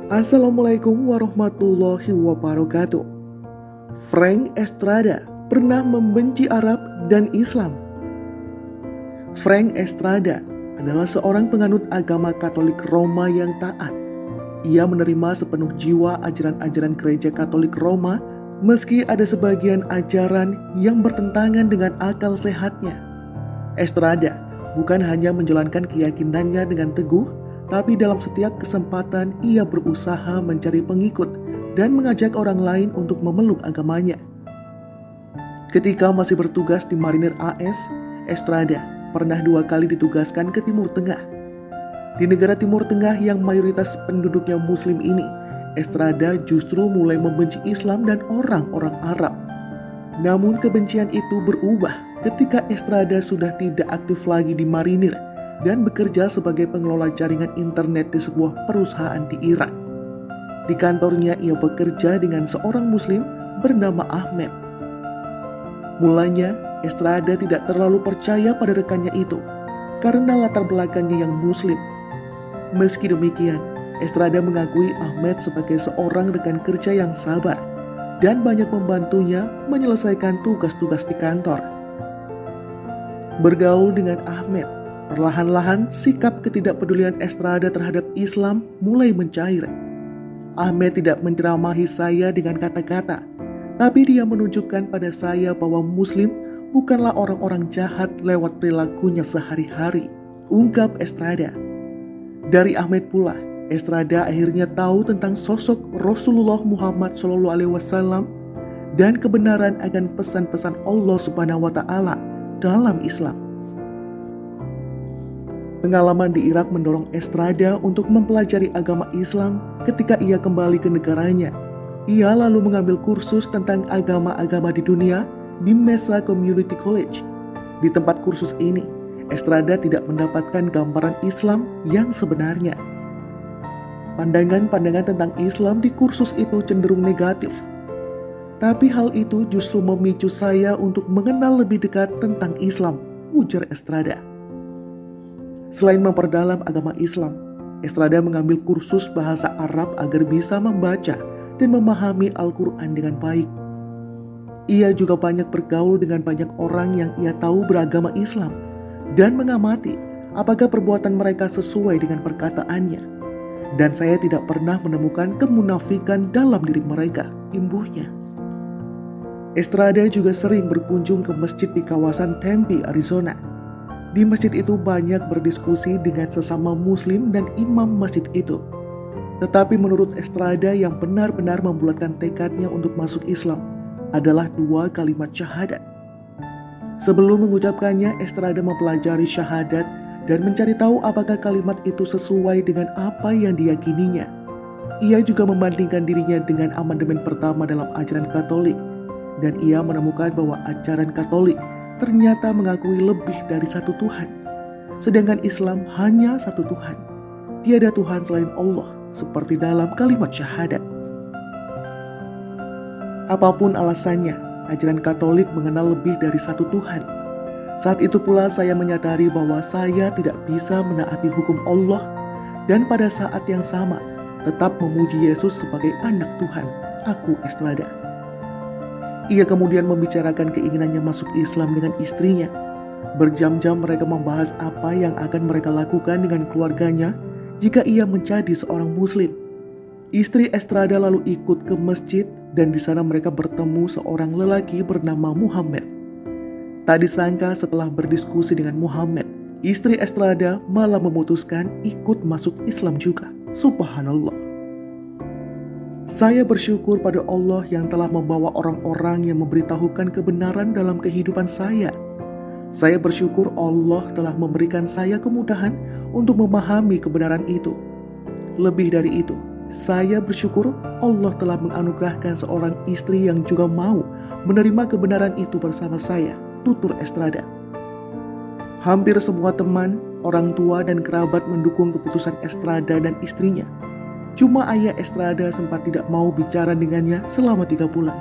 Assalamualaikum warahmatullahi wabarakatuh. Frank Estrada pernah membenci Arab dan Islam. Frank Estrada adalah seorang penganut agama Katolik Roma yang taat. Ia menerima sepenuh jiwa ajaran-ajaran Gereja Katolik Roma meski ada sebagian ajaran yang bertentangan dengan akal sehatnya. Estrada bukan hanya menjalankan keyakinannya dengan teguh, tapi dalam setiap kesempatan ia berusaha mencari pengikut dan mengajak orang lain untuk memeluk agamanya. Ketika masih bertugas di Marinir AS, Estrada pernah 2 kali ditugaskan ke Timur Tengah. Di negara Timur Tengah yang mayoritas penduduknya Muslim ini, Estrada justru mulai membenci Islam dan orang-orang Arab. Namun kebencian itu berubah ketika Estrada sudah tidak aktif lagi di Marinir dan bekerja sebagai pengelola jaringan internet di sebuah perusahaan di Irak. Di kantornya ia bekerja dengan seorang Muslim bernama Ahmed. Mulanya Estrada tidak terlalu percaya pada rekannya itu karena latar belakangnya yang Muslim. Meski demikian, Estrada mengakui Ahmed sebagai seorang rekan kerja yang sabar dan banyak membantunya menyelesaikan tugas-tugas di kantor. Bergaul dengan Ahmed, perlahan-lahan sikap ketidakpedulian Estrada terhadap Islam mulai mencair. Ahmed tidak menceramahi saya dengan kata-kata, tapi dia menunjukkan pada saya bahwa Muslim bukanlah orang-orang jahat lewat perilakunya sehari-hari, ungkap Estrada. Dari Ahmed pula, Estrada akhirnya tahu tentang sosok Rasulullah Muhammad SAW dan kebenaran akan pesan-pesan Allah Subhanahu wa Ta'ala dalam Islam. Pengalaman di Irak mendorong Estrada untuk mempelajari agama Islam ketika ia kembali ke negaranya. Ia lalu mengambil kursus tentang agama-agama di dunia di Mesa Community College. Di tempat kursus ini, Estrada tidak mendapatkan gambaran Islam yang sebenarnya. Pandangan-pandangan tentang Islam di kursus itu cenderung negatif. Tapi hal itu justru memicu saya untuk mengenal lebih dekat tentang Islam, ujar Estrada. Selain memperdalam agama Islam, Estrada mengambil kursus bahasa Arab agar bisa membaca dan memahami Al-Quran dengan baik. Ia juga banyak bergaul dengan banyak orang yang ia tahu beragama Islam dan mengamati apakah perbuatan mereka sesuai dengan perkataannya. Dan saya tidak pernah menemukan kemunafikan dalam diri mereka, imbuhnya. Estrada juga sering berkunjung ke masjid di kawasan Tempe, Arizona. Di masjid itu banyak berdiskusi dengan sesama Muslim dan imam masjid itu. Tetapi menurut Estrada yang benar-benar membulatkan tekadnya untuk masuk Islam adalah 2 kalimat syahadat. Sebelum mengucapkannya, Estrada mempelajari syahadat dan mencari tahu apakah kalimat itu sesuai dengan apa yang diyakininya. Ia juga membandingkan dirinya dengan amandemen pertama dalam ajaran Katolik, dan ia menemukan bahwa ajaran Katolik ternyata mengakui lebih dari satu Tuhan, sedangkan Islam hanya satu Tuhan. Tiada Tuhan selain Allah, seperti dalam kalimat syahadat. Apapun alasannya, ajaran Katolik mengenal lebih dari satu Tuhan. Saat itu pula saya menyadari bahwa saya tidak bisa menaati hukum Allah dan pada saat yang sama tetap memuji Yesus sebagai anak Tuhan, aku Estrada. Ia kemudian membicarakan keinginannya masuk Islam dengan istrinya. Berjam-jam mereka membahas apa yang akan mereka lakukan dengan keluarganya jika ia menjadi seorang Muslim. Istri Estrada lalu ikut ke masjid dan di sana mereka bertemu seorang lelaki bernama Muhammad. Tak disangka setelah berdiskusi dengan Muhammad, istri Estrada malah memutuskan ikut masuk Islam juga. Subhanallah. Saya bersyukur pada Allah yang telah membawa orang-orang yang memberitahukan kebenaran dalam kehidupan saya. Saya bersyukur Allah telah memberikan saya kemudahan untuk memahami kebenaran itu. Lebih dari itu, saya bersyukur Allah telah menganugerahkan seorang istri yang juga mau menerima kebenaran itu bersama saya, tutur Estrada. Hampir semua teman, orang tua dan kerabat mendukung keputusan Estrada dan istrinya. Cuma ayah Estrada sempat tidak mau bicara dengannya selama 3 bulan.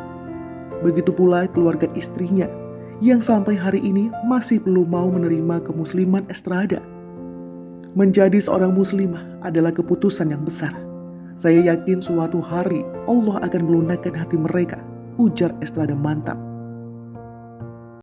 Begitu pula keluarga istrinya yang sampai hari ini masih belum mau menerima kemusliman Estrada. Menjadi seorang muslimah adalah keputusan yang besar. Saya yakin suatu hari Allah akan melunakkan hati mereka, ujar Estrada mantap.